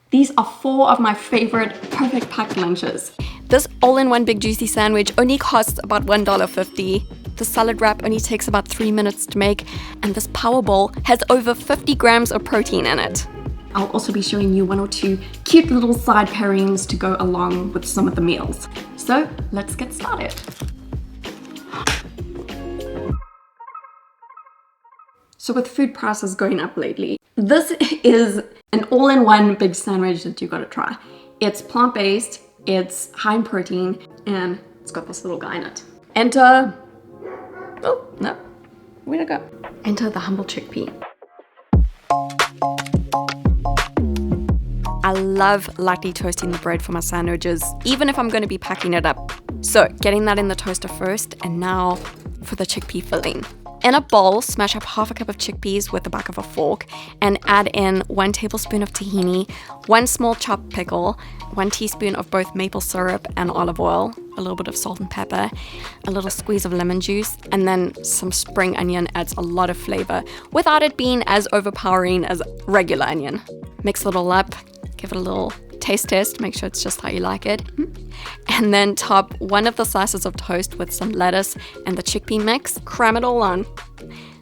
These are 4 of my favorite perfect packed lunches. This all-in-one big juicy sandwich only costs about $1.50. The salad wrap only takes about 3 minutes to make, and this power bowl has over 50 grams of protein in it. I'll also be showing you 1 or 2 cute little side pairings to go along with some of the meals. So let's get started. So with food prices going up lately, this is an all-in-one big sandwich that you gotta try. It's plant-based, it's high in protein, and it's got this little guy in it. Enter, oh no, where'd it go? Enter the humble chickpea. I love lightly toasting the bread for my sandwiches, even if I'm going to be packing it up. So getting that in the toaster first, and now for the chickpea filling. In a bowl, smash up half a cup of chickpeas with the back of a fork and add in 1 tablespoon of tahini, 1 small chopped pickle, 1 teaspoon of both maple syrup and olive oil, a little bit of salt and pepper, a little squeeze of lemon juice, and then some spring onion adds a lot of flavor without it being as overpowering as regular onion. Mix it all up, give it a little taste test, make sure it's just how you like it. And then top 1 of the slices of toast with some lettuce and the chickpea mix, cram it all on.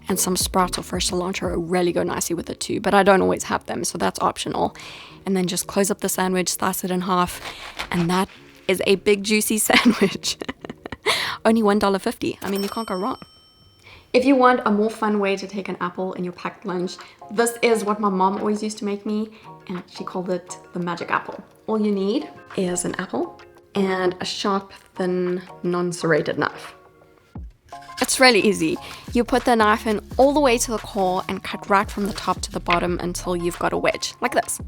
And some sprouts or fresh cilantro really go nicely with it too, but I don't always have them, so that's optional. And then just close up the sandwich, slice it in half, and that is a big juicy sandwich. Only $1.50. I mean, you can't go wrong. If you want a more fun way to take an apple in your packed lunch, this is what my mom always used to make me, and she called it the magic apple. All you need is an apple and a sharp, thin, non-serrated knife. It's really easy. You put the knife in all the way to the core and cut right from the top to the bottom until you've got a wedge, like this.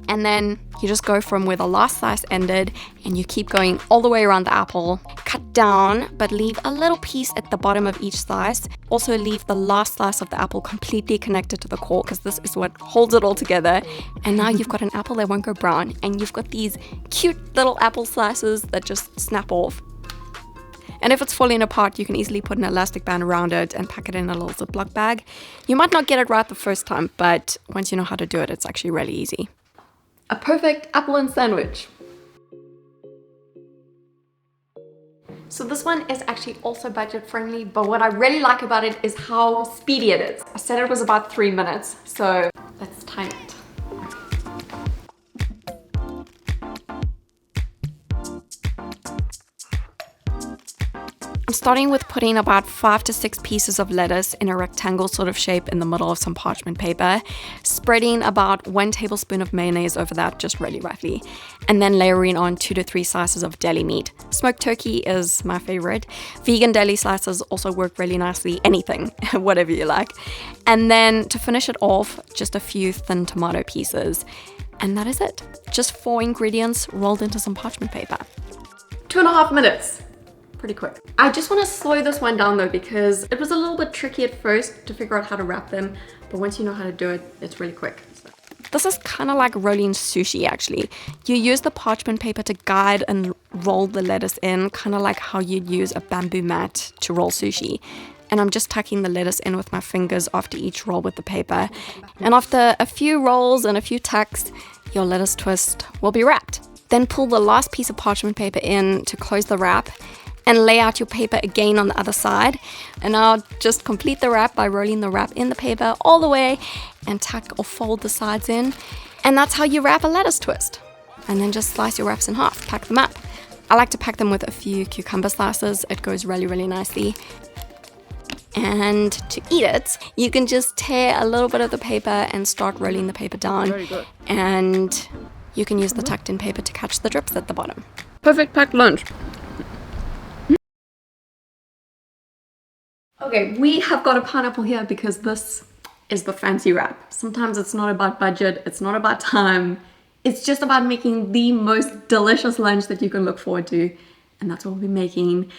And then you just go from where the last slice ended and you keep going all the way around the apple. Cut down, but leave a little piece at the bottom of each slice. Also leave the last slice of the apple completely connected to the core, because this is what holds it all together. And now you've got an apple that won't go brown, and you've got these cute little apple slices that just snap off. And if it's falling apart, you can easily put an elastic band around it and pack it in a little Ziploc bag. You might not get it right the first time, but once you know how to do it, it's actually really easy. A perfect apple and sandwich. So this one is actually also budget friendly, but what I really like about it is how speedy it is. I said it was about 3 minutes, so let's time it. I'm starting with putting about 5 to 6 pieces of lettuce in a rectangle sort of shape in the middle of some parchment paper, spreading about 1 tablespoon of mayonnaise over that just really roughly, and then layering on 2 to 3 slices of deli meat. Smoked turkey is my favorite. Vegan deli slices also work really nicely, anything, whatever you like. And then to finish it off, just a few thin tomato pieces. And that is it. Just 4 ingredients rolled into some parchment paper. 2.5 minutes. Pretty quick. I just want to slow this one down though, because it was a little bit tricky at first to figure out how to wrap them, but once you know how to do it, it's really quick. So. This is kind of like rolling sushi actually. You use the parchment paper to guide and roll the lettuce in, kind of like how you'd use a bamboo mat to roll sushi. And I'm just tucking the lettuce in with my fingers after each roll with the paper. And after a few rolls and a few tucks, your lettuce twist will be wrapped. Then pull the last piece of parchment paper in to close the wrap, and lay out your paper again on the other side. And now just complete the wrap by rolling the wrap in the paper all the way and tuck or fold the sides in. And that's how you wrap a lettuce twist. And then just slice your wraps in half, pack them up. I like to pack them with a few cucumber slices. It goes really, really nicely. And to eat it, you can just tear a little bit of the paper and start rolling the paper down. Very good. And you can use the tucked in paper to catch the drips at the bottom. Perfect packed lunch. Okay, we have got a pineapple here because this is the fancy wrap. Sometimes it's not about budget, it's not about time. It's just about making the most delicious lunch that you can look forward to. And that's what we'll be making.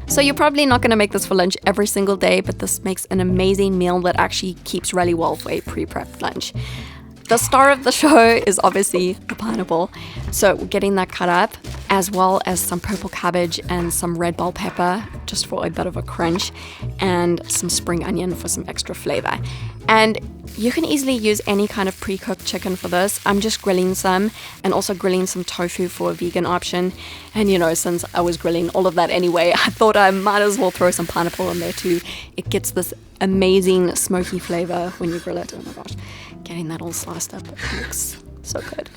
So you're probably not going to make this for lunch every single day, but this makes an amazing meal that actually keeps really well for a pre-prepped lunch. The star of the show is obviously the pineapple. So we're getting that cut up, as well as some purple cabbage and some red bell pepper, just for a bit of a crunch, and some spring onion for some extra flavor. And you can easily use any kind of pre-cooked chicken for this. I'm just grilling some and also grilling some tofu for a vegan option. And you know, since I was grilling all of that anyway, I thought I might as well throw some pineapple in there too. It gets this amazing smoky flavor when you grill it. Oh my gosh, getting that all sliced up, it looks so good.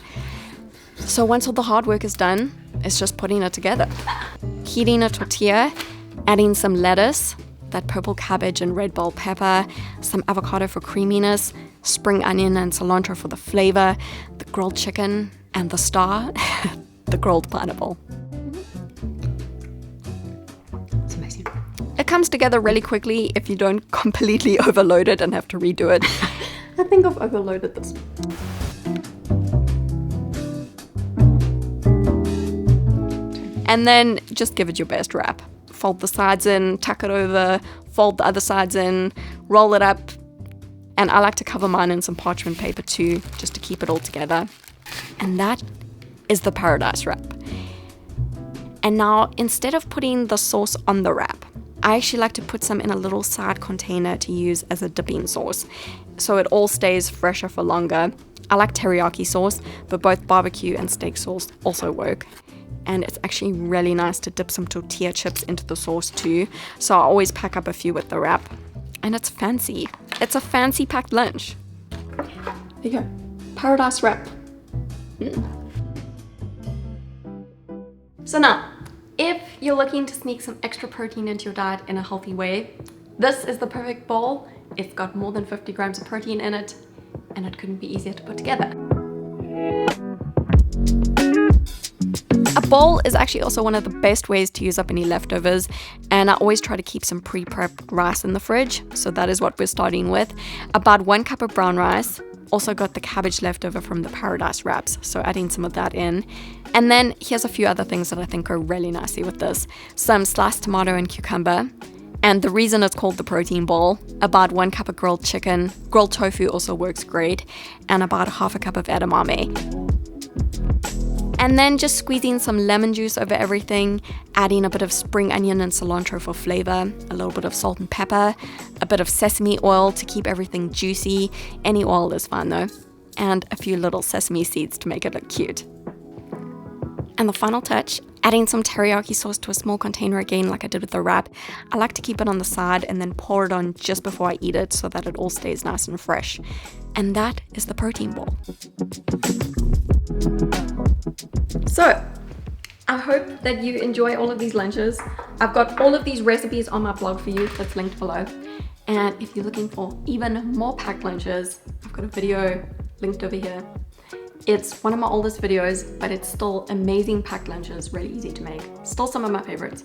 So once all the hard work is done, it's just putting it together. Heating a tortilla, adding some lettuce, that purple cabbage and red bell pepper, some avocado for creaminess, spring onion and cilantro for the flavor, the grilled chicken, and the star, the grilled pineapple. It's amazing. It comes together really quickly if you don't completely overload it and have to redo it. I think I've overloaded this. And then just give it your best wrap. Fold the sides in, tuck it over, fold the other sides in, roll it up. And I like to cover mine in some parchment paper too, just to keep it all together. And that is the paradise wrap. And now, instead of putting the sauce on the wrap, I actually like to put some in a little side container to use as a dipping sauce, so it all stays fresher for longer. I like teriyaki sauce, but both barbecue and steak sauce also work. And it's actually really nice to dip some tortilla chips into the sauce too. So I always pack up a few with the wrap. And it's fancy. It's a fancy packed lunch. There you go. Paradise wrap. So now, if you're looking to sneak some extra protein into your diet in a healthy way, this is the perfect bowl. It's got more than 50 grams of protein in it, and it couldn't be easier to put together. A bowl is actually also one of the best ways to use up any leftovers, and I always try to keep some pre-prepped rice in the fridge, so that is what we're starting with. About 1 cup of brown rice, also got the cabbage left over from the paradise wraps, so adding some of that in. And then here's a few other things that I think go really nicely with this. Some sliced tomato and cucumber, and the reason it's called the protein bowl, about 1 cup of grilled chicken, grilled tofu also works great, and about ½ cup of edamame. And then just squeezing some lemon juice over everything, adding a bit of spring onion and cilantro for flavor, a little bit of salt and pepper, a bit of sesame oil to keep everything juicy. Any oil is fine though. And a few little sesame seeds to make it look cute. And the final touch, adding some teriyaki sauce to a small container again like I did with the wrap. I like to keep it on the side and then pour it on just before I eat it so that it all stays nice and fresh. And that is the protein bowl. So, I hope that you enjoy all of these lunches. I've got all of these recipes on my blog for you that's linked below. And if you're looking for even more packed lunches, I've got a video linked over here. It's one of my oldest videos, but it's still amazing packed lunches, really easy to make. Still some of my favorites.